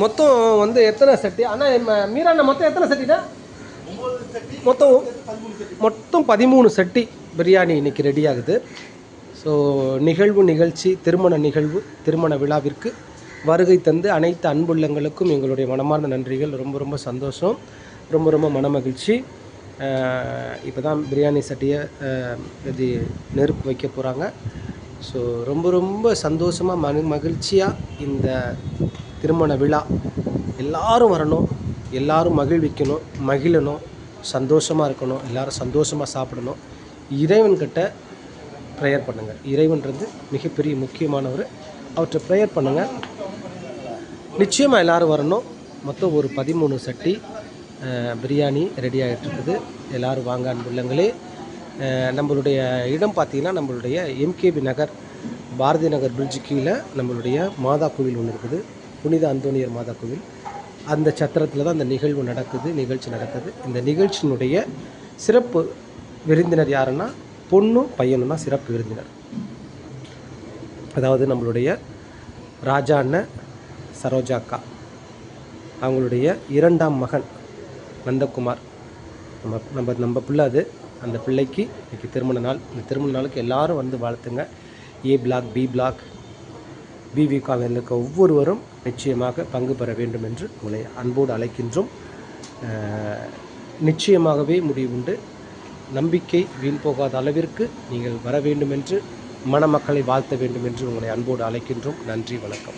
மொத்தம் வந்து எத்தனை சட்டி ஆனால் மீராண்ணா மொத்தம் எத்தனை சட்டினா மொத்தம் மொத்தம் 13 சட்டி பிரியாணி இன்றைக்கி ரெடி ஆகுது. ஸோ நிகழ்ச்சி திருமண நிகழ்வு திருமண விழாவிற்கு வருகை தந்து அனைத்து அன்புள்ளங்களுக்கும் எங்களுடைய மனமார்ந்த நன்றிகள். ரொம்ப ரொம்ப சந்தோஷம், ரொம்ப ரொம்ப மனமகிழ்ச்சி. இப்போ தான் பிரியாணி சட்டியை இது நெருப்பு வைக்க போகிறாங்க. ஸோ ரொம்ப ரொம்ப சந்தோஷமாக மகிழ்ச்சியாக இந்த திருமண விழா எல்லோரும் வரணும், எல்லோரும் மகிழ்விக்கணும், மகிழணும், சந்தோஷமாக இருக்கணும், எல்லோரும் சந்தோஷமாக சாப்பிடணும். இறைவன்கிட்ட ப்ரேயர் பண்ணுங்கள். இறைவன்றது மிகப்பெரிய முக்கியமானவர், அவற்றை ப்ரேயர் பண்ணுங்கள். நிச்சயமாக எல்லோரும் வரணும். மொத்தம் ஒரு 13 சட்டி பிரியாணி ரெடி ஆகிட்டுருக்குது. எல்லோரும் வாங்க அன்புள்ளங்களே. நம்மளுடைய இடம் பார்த்திங்கன்னா நம்மளுடைய எம்கேபி நகர் பாரதி நகர் பிரிட்ஜு கீழே நம்மளுடைய மாதா கோவில் ஒன்று இருக்குது, புனித அந்தோனியர் மாதா கோவில். அந்த சத்திரத்தில் தான் அந்த நிகழ்ச்சி நடக்குது. இந்த நிகழ்ச்சியினுடைய சிறப்பு விருந்தினர் யாருன்னா பொண்ணும் பையனும் தான் சிறப்பு விருந்தினர். அதாவது நம்மளுடைய ராஜா அண்ணன் சரோஜா அக்கா அவங்களுடைய 2ஆம் மகன் நந்தகுமார், நம்ம பிள்ளை அது. அந்த பிள்ளைக்கு இன்றைக்கி திருமண நாள். இந்த திருமண நாளுக்கு எல்லோரும் வந்து வாழ்த்துங்க. ஏ பிளாக், பி பிளாக், பிவி காலனியில் இருக்க ஒவ்வொருவரும் நிச்சயமாக பங்கு பெற வேண்டும் என்று உங்களை அன்போடு அழைக்கின்றோம். நிச்சயமாகவே முடிவுண்டு. நம்பிக்கை வீண் போகாத அளவிற்கு நீங்கள் வர வேண்டும் என்று மணமக்களை வாழ்த்த வேண்டும் என்று உங்களை அன்போடு அழைக்கின்றோம். நன்றி, வணக்கம்.